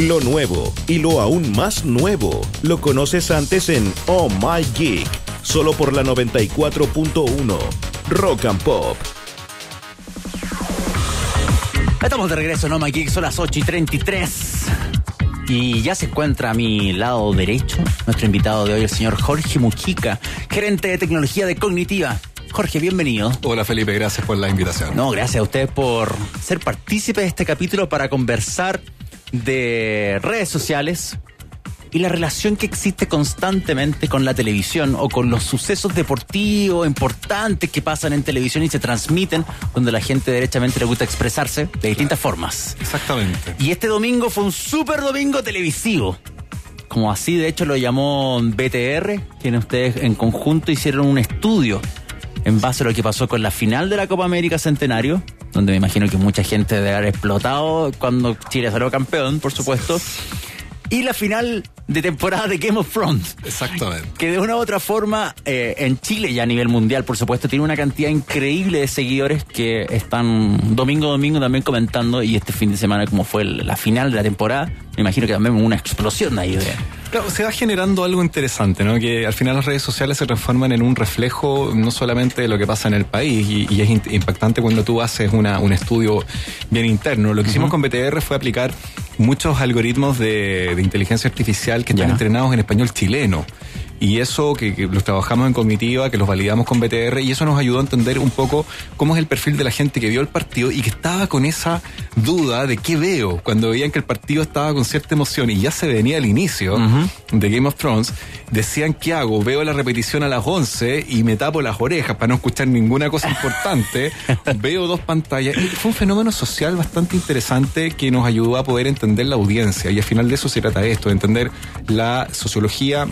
Lo nuevo y lo aún más nuevo lo conoces antes en Oh My Geek, solo por la 94.1 Rock and Pop. Estamos de regreso en Oh My Geek, son las 8:33. Y ya se encuentra a mi lado derecho nuestro invitado de hoy, el señor Jorge Mujica, gerente de tecnología de Cognitiva. Jorge, bienvenido. Hola Felipe, gracias por la invitación. No, gracias a usted por ser partícipe de este capítulo para conversar de redes sociales y la relación que existe constantemente con la televisión o con los sucesos deportivos importantes que pasan en televisión y se transmiten, donde la gente derechamente le gusta expresarse de distintas formas. Exactamente. Y este domingo fue un súper domingo televisivo. Como así, de hecho, lo llamó BTR, quienes ustedes en conjunto hicieron un estudio en base a lo que pasó con la final de la Copa América Centenario, donde me imagino que mucha gente debe haber explotado cuando Chile salió campeón, por supuesto, y la final de temporada de Game of Thrones. Exactamente. Que de una u otra forma, en Chile y a nivel mundial, por supuesto, tiene una cantidad increíble de seguidores que están domingo a domingo también comentando, y este fin de semana, como fue la final de la temporada, me imagino que también una explosión ahí de... Claro, se va generando algo interesante, ¿no? Que al final las redes sociales se transforman en un reflejo no solamente de lo que pasa en el país, y es impactante cuando tú haces un estudio bien interno. Lo que hicimos con BTR fue aplicar muchos algoritmos de inteligencia artificial que están entrenados en español chileno. Y eso que los trabajamos en Cognitiva, que los validamos con BTR, y eso nos ayudó a entender un poco cómo es el perfil de la gente que vio el partido y que estaba con esa duda de qué veo, cuando veían que el partido estaba con cierta emoción y ya se venía el inicio de Game of Thrones. Decían, ¿qué hago? Veo la repetición a las 11 y me tapo las orejas para no escuchar ninguna cosa importante. Veo dos pantallas. Y fue un fenómeno social bastante interesante que nos ayudó a poder entender la audiencia, y al final de eso se trata esto, de entender la sociología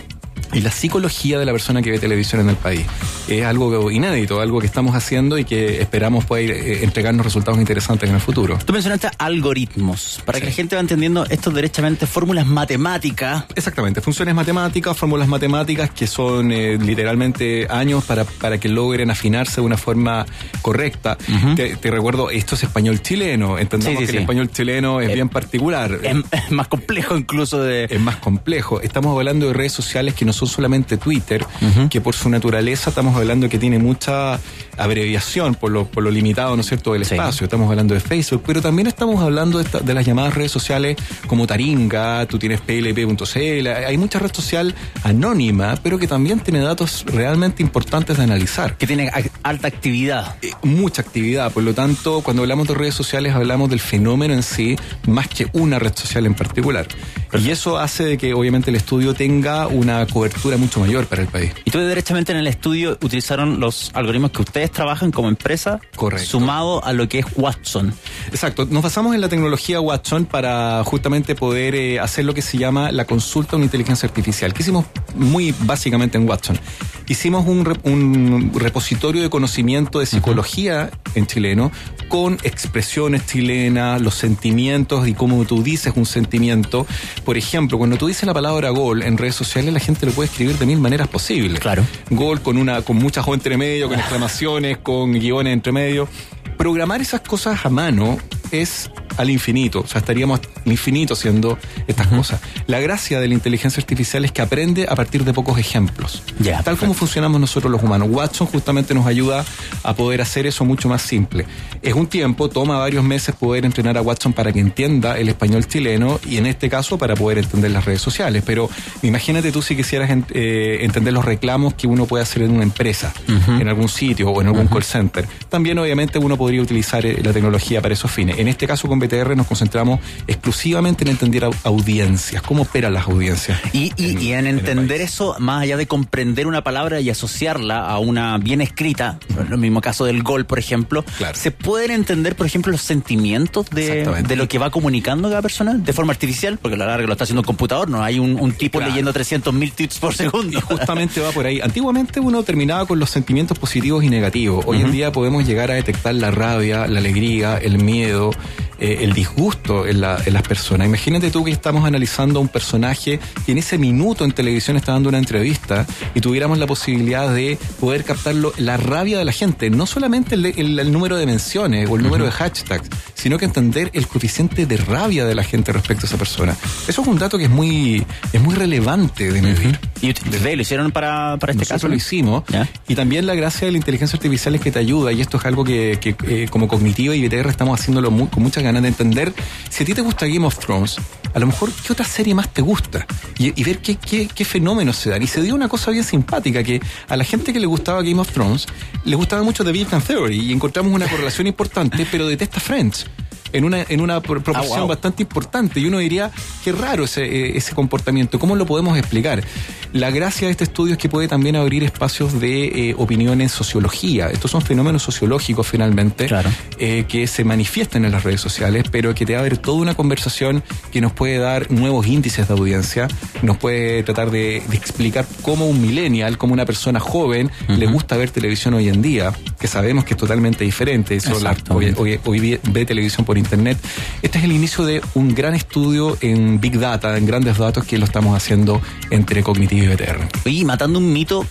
y la psicología de la persona que ve televisión en el país. Es algo inédito, algo que estamos haciendo y que esperamos poder entregarnos resultados interesantes en el futuro. Tú mencionaste algoritmos, para que la gente vaya entendiendo esto derechamente, fórmulas matemáticas. Exactamente, funciones matemáticas, fórmulas matemáticas que son literalmente años para que logren afinarse de una forma correcta. Te recuerdo, esto es español chileno, entendamos que el español chileno es bien particular. Es más complejo incluso de... Es más complejo. Estamos hablando de redes sociales que no son solamente Twitter, que por su naturaleza estamos hablando que tiene mucha abreviación por lo limitado, ¿no es cierto?, del espacio. Estamos hablando de Facebook, pero también estamos hablando de las llamadas redes sociales como Taringa, tú tienes plp.cl, hay mucha red social anónima, pero que también tiene datos realmente importantes de analizar. Que tiene alta actividad. Mucha actividad, por lo tanto, cuando hablamos de redes sociales hablamos del fenómeno en sí, más que una red social en particular. Perfecto. Y eso hace de que obviamente el estudio tenga una cobertura mucho mayor para el país. Y tú derechamente en el estudio utilizaron los algoritmos que ustedes trabajan como empresa. Correcto. Sumado a lo que es Watson. Exacto, nos basamos en la tecnología Watson para justamente poder hacer lo que se llama la consulta a una inteligencia artificial, que hicimos muy básicamente en Watson. Hicimos un repositorio de conocimiento de psicología en chileno, con expresiones chilenas, los sentimientos y cómo tú dices un sentimiento. Por ejemplo, cuando tú dices la palabra gol en redes sociales, la gente lo puede escribir de 1000 maneras posibles. Claro. Gol con muchas O entre medio, con exclamaciones, con guiones entre medio. Programar esas cosas a mano es al infinito, o sea, estaríamos al infinito haciendo estas cosas. La gracia de la inteligencia artificial es que aprende a partir de pocos ejemplos, tal como funcionamos nosotros los humanos. Watson justamente nos ayuda a poder hacer eso mucho más simple. Es un tiempo, toma varios meses poder entrenar a Watson para que entienda el español chileno, y en este caso para poder entender las redes sociales, pero imagínate tú si quisieras entender los reclamos que uno puede hacer en una empresa, en algún sitio o en algún call center. También obviamente uno podría utilizar la tecnología para esos fines. En este caso con BTR nos concentramos exclusivamente en entender audiencias, cómo operan las audiencias. Y en entender eso, más allá de comprender una palabra y asociarla a una bien escrita, en el mismo caso del gol, por ejemplo, ¿se pueden entender, por ejemplo, los sentimientos de lo que va comunicando cada persona de forma artificial? Porque a la larga lo está haciendo un computador, no hay un tipo leyendo 300.000 tweets por segundo. Y justamente va por ahí. Antiguamente uno terminaba con los sentimientos positivos y negativos. Hoy en día podemos llegar a detectar la rabia, la alegría, el miedo, el disgusto en las personas. Imagínate tú que estamos analizando a un personaje que en ese minuto en televisión está dando una entrevista y tuviéramos la posibilidad de poder captar la rabia de la gente, no solamente el número de menciones o el número de hashtags, sino que entender el coeficiente de rabia de la gente respecto a esa persona. Eso es un dato que es muy relevante de medir. ¿Y ustedes lo hicieron para este Nosotros caso? Lo hicimos. ¿Ya? Y también la gracia de la inteligencia artificial es que te ayuda, y esto es algo que como Cognitiva y BTR estamos haciéndolo con muchas ganas de entender. Si a ti te gusta Game of Thrones, a lo mejor qué otra serie más te gusta y ver qué fenómenos se dan. Y se dio una cosa bien simpática, que a la gente que le gustaba Game of Thrones le gustaba mucho The Big Bang Theory, y encontramos una correlación importante, pero detesta Friends en una proporción bastante importante, y uno diría, qué raro ese comportamiento, ¿cómo lo podemos explicar? La gracia de este estudio es que puede también abrir espacios de opinión en sociología. Estos son fenómenos sociológicos finalmente, claro, que se manifiestan en las redes sociales, pero que te abre toda una conversación que nos puede dar nuevos índices de audiencia, nos puede tratar de explicar cómo un millennial, como una persona joven, le gusta ver televisión hoy en día, que sabemos que es totalmente diferente. Hoy ve televisión por internet. Este es el inicio de un gran estudio en Big Data, en grandes datos, que lo estamos haciendo entre Cognitiva y BTR. Y matando un mito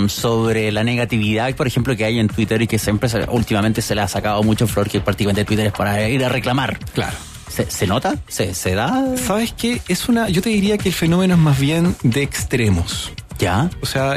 sobre la negatividad, por ejemplo, que hay en Twitter y que siempre últimamente se le ha sacado mucho flor, que prácticamente Twitter es para ir a reclamar. Claro. ¿Se nota? ¿Se da? ¿Sabes qué? Yo te diría que el fenómeno es más bien de extremos. ¿Ya? O sea,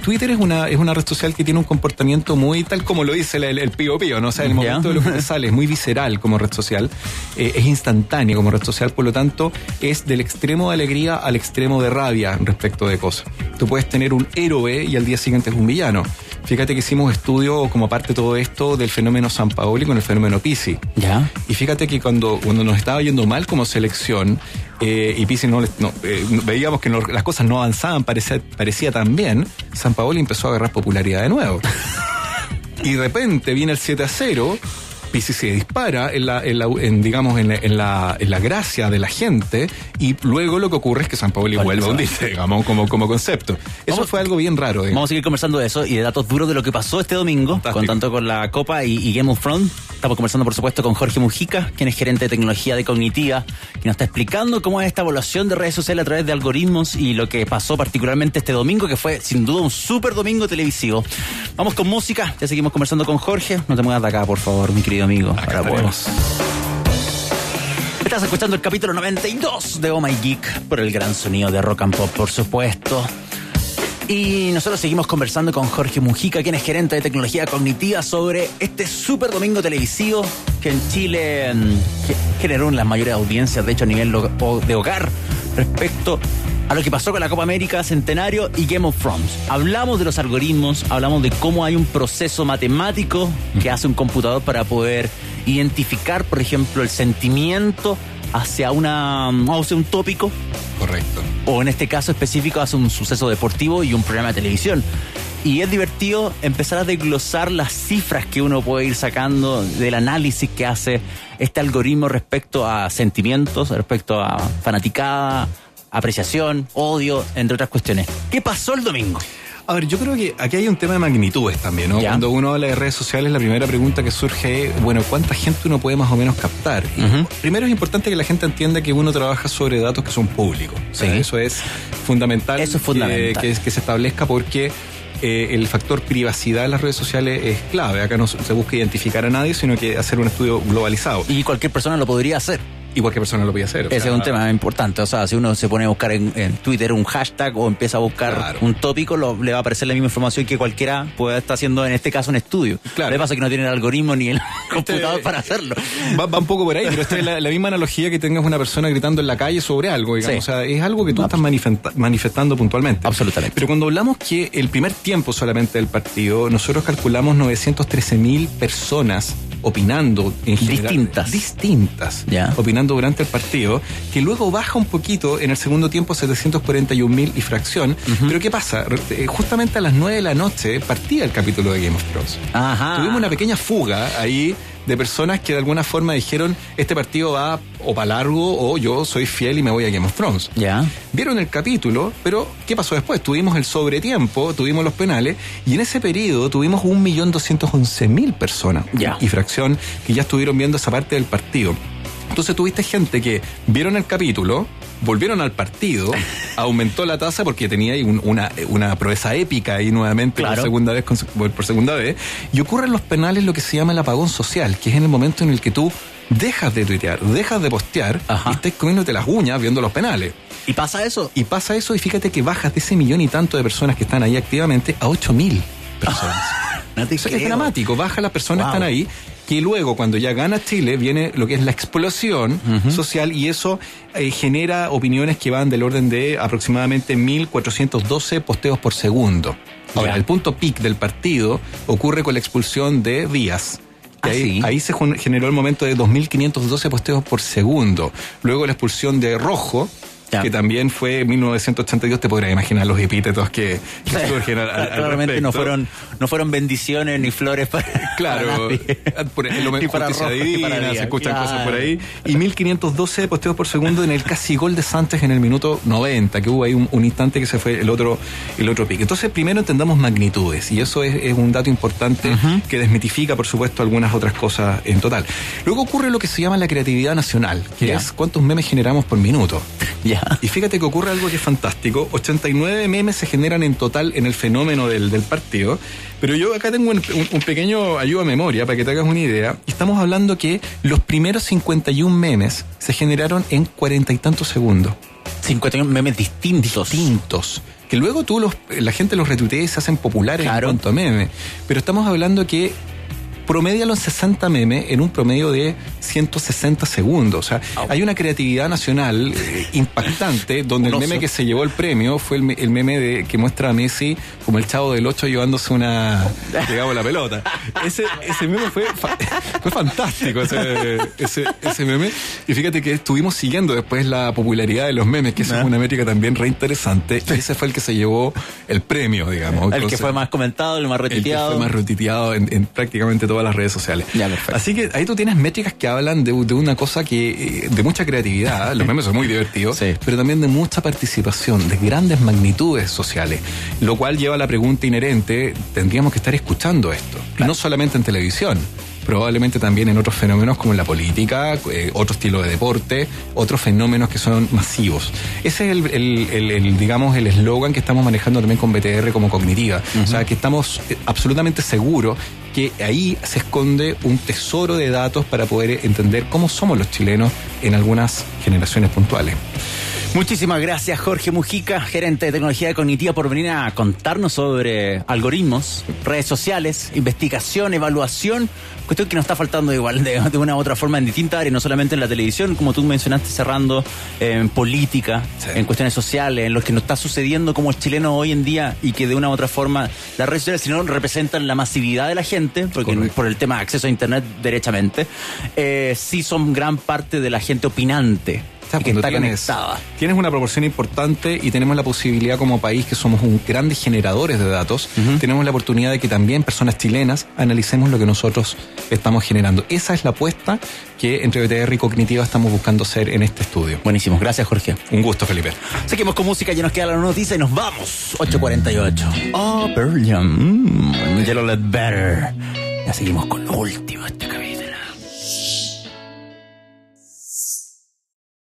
Twitter es una red social que tiene un comportamiento muy tal como lo dice el pío pío, ¿no? O sea, el momento de lo que te sale es muy visceral como red social, es instantáneo como red social, por lo tanto, es del extremo de alegría al extremo de rabia respecto de cosas. Tú puedes tener un héroe y al día siguiente es un villano. Fíjate que hicimos estudio como parte de todo esto del fenómeno Sampaoli con el fenómeno Pizzi. ¿Ya? Y fíjate que cuando nos estaba yendo mal como selección, y Pizzi veíamos que las cosas no avanzaban, parecía tan bien, Sampaoli empezó a agarrar popularidad de nuevo. Y de repente viene el 7-0, Pizzi se dispara en la gracia de la gente, y luego lo que ocurre es que Sampaoli vuelve a hundirse, digamos, como concepto. Eso fue algo bien raro. Vamos a seguir conversando de eso y de datos duros de lo que pasó este domingo, tanto con la Copa y Game of Thrones. Estamos conversando, por supuesto, con Jorge Mujica, quien es gerente de tecnología de Cognitiva, que nos está explicando cómo es esta evaluación de redes sociales a través de algoritmos y lo que pasó particularmente este domingo, que fue sin duda un súper domingo televisivo. Vamos con música, ya seguimos conversando con Jorge. No te muevas de acá, por favor, mi querido amigo. Estás escuchando el capítulo 92 de Oh My Geek por el gran sonido de Rock and Pop, por supuesto. Y nosotros seguimos conversando con Jorge Mujica, quien es gerente de tecnología cognitiva, sobre este súper domingo televisivo que en Chile generó las mayores audiencias, de hecho a nivel de hogar, respecto a lo que pasó con la Copa América, Centenario y Game of Thrones. Hablamos de los algoritmos, hablamos de cómo hay un proceso matemático que hace un computador para poder identificar, por ejemplo, el sentimiento hacia un tópico. Correcto. O en este caso específico hacia un suceso deportivo y un programa de televisión. Y es divertido empezar a desglosar las cifras que uno puede ir sacando del análisis que hace este algoritmo respecto a sentimientos, respecto a fanaticada, apreciación, odio, entre otras cuestiones. ¿Qué pasó el domingo? A ver, yo creo que aquí hay un tema de magnitudes también, ¿no? ¿Ya? Cuando uno habla de redes sociales, la primera pregunta que surge es, bueno, ¿cuánta gente uno puede más o menos captar? Y primero es importante que la gente entienda que uno trabaja sobre datos que son públicos. Sí. Eso es fundamental. Eso es fundamental. Que se establezca, porque el factor privacidad en las redes sociales es clave. Acá no se busca identificar a nadie, sino que hacer un estudio globalizado. Y cualquier persona lo podría hacer. Y cualquier persona lo puede hacer. Ese es un tema importante. O sea, si uno se pone a buscar en Twitter un hashtag o empieza a buscar un tópico, le va a aparecer la misma información que cualquiera pueda estar haciendo, en este caso, un estudio. Claro. Lo que pasa es que no tiene el algoritmo ni el computador para hacerlo. Va un poco por ahí, pero esta es la misma analogía que tengas una persona gritando en la calle sobre algo, digamos. Sí. O sea, es algo que tú estás manifestando puntualmente. Absolutamente. Pero cuando hablamos que el primer tiempo solamente del partido, nosotros calculamos 913.000 personas opinando en general. Distintas. Yeah. Opinando durante el partido, que luego baja un poquito en el segundo tiempo, 741.000 y fracción. Pero ¿qué pasa? Justamente a las 9 de la noche partía el capítulo de Game of Thrones. Tuvimos una pequeña fuga ahí de personas que de alguna forma dijeron, este partido va o para largo o yo soy fiel y me voy a Game of Thrones. Ya. Vieron el capítulo, pero ¿qué pasó después? Tuvimos el sobretiempo, tuvimos los penales, y en ese periodo tuvimos 1.211.000 personas y fracción que ya estuvieron viendo esa parte del partido. Entonces tuviste gente que vieron el capítulo, volvieron al partido, aumentó la tasa porque tenía ahí una proeza épica ahí nuevamente, claro, por segunda vez, y ocurre en los penales lo que se llama el apagón social, que es en el momento en el que tú dejas de tuitear, dejas de postear, y estás comiéndote las uñas viendo los penales. ¿Y pasa eso? Y fíjate que bajas de ese 1.000.000 y tanto de personas que están ahí activamente a 8.000 personas. No te creo. Es dramático, baja las personas que están ahí, que luego cuando ya gana Chile viene lo que es la explosión social, y eso genera opiniones que van del orden de aproximadamente 1.412 posteos por segundo. Ahora, el punto peak del partido ocurre con la expulsión de Díaz. Ahí se generó el momento de 2.512 posteos por segundo. Luego la expulsión de Rojo, que también fue en 1982, te podrás imaginar los epítetos que surgen al claramente respecto. no fueron bendiciones ni flores para claro, ni para justicia Rojo, divina, ni para se escuchan claro. cosas por ahí. Y 1.512 posteos por segundo en el casi gol de Sánchez en el minuto 90, que hubo ahí un instante que se fue el otro pique. Entonces, primero entendamos magnitudes, y eso es un dato importante que desmitifica, por supuesto, algunas otras cosas en total. Luego ocurre lo que se llama la creatividad nacional, que es cuántos memes generamos por minuto. Y fíjate que ocurre algo que es fantástico. 89 memes se generan en total en el fenómeno del partido. Pero yo acá tengo un pequeño ayuda a memoria para que te hagas una idea. Estamos hablando que los primeros 51 memes se generaron en 40 y tantos segundos. 51 memes distintos. Que luego la gente los retuitea y se hacen populares en cuanto a memes. Pero estamos hablando que promedia los 60 memes en un promedio de 160 segundos. O sea, hay una creatividad nacional impactante, donde el meme que se llevó el premio fue el meme que muestra a Messi como el Chavo del 8 llevándose la pelota. Ese meme fue fantástico, ese meme. Y fíjate que estuvimos siguiendo después la popularidad de los memes, que eso es una métrica también re interesante. Y ese fue el que se llevó el premio, digamos. Entonces, el que fue más comentado, el más retuiteado. El que fue más retuiteado en prácticamente todas las redes sociales. Así que ahí tú tienes métricas que hablan de una cosa que de mucha creatividad. Los memes son muy divertidos, pero también de mucha participación, de grandes magnitudes sociales, lo cual lleva a la pregunta inherente: tendríamos que estar escuchando esto, no solamente en televisión, probablemente también en otros fenómenos como en la política, otro estilo de deporte, otros fenómenos que son masivos. Ese es digamos, el eslogan que estamos manejando también con BTR como Cognitiva. O sea, que estamos absolutamente seguros que ahí se esconde un tesoro de datos para poder entender cómo somos los chilenos en algunas generaciones puntuales. Muchísimas gracias, Jorge Mujica, gerente de tecnología cognitiva, por venir a contarnos sobre algoritmos, redes sociales, investigación, evaluación, cuestión que nos está faltando igual de una u otra forma en distintas áreas, no solamente en la televisión, como tú mencionaste cerrando, en política, en cuestiones sociales, en lo que nos está sucediendo como chileno hoy en día, y que de una u otra forma las redes sociales, si no representan la masividad de la gente, porque por el tema de acceso a internet derechamente, sí son gran parte de la gente opinante. Que está conectada. Tienes una proporción importante, y tenemos la posibilidad como país, que somos grandes generadores de datos, tenemos la oportunidad de que también personas chilenas analicemos lo que nosotros estamos generando. Esa es la apuesta que entre BTR y Cognitiva estamos buscando hacer en este estudio. Buenísimo, gracias, Jorge. Un gusto, Felipe. Seguimos con música, ya nos queda la noticia y nos vamos. 8:48. Oh, Pearl Jam, Yellow Let Better. Ya seguimos con lo último, este cabello.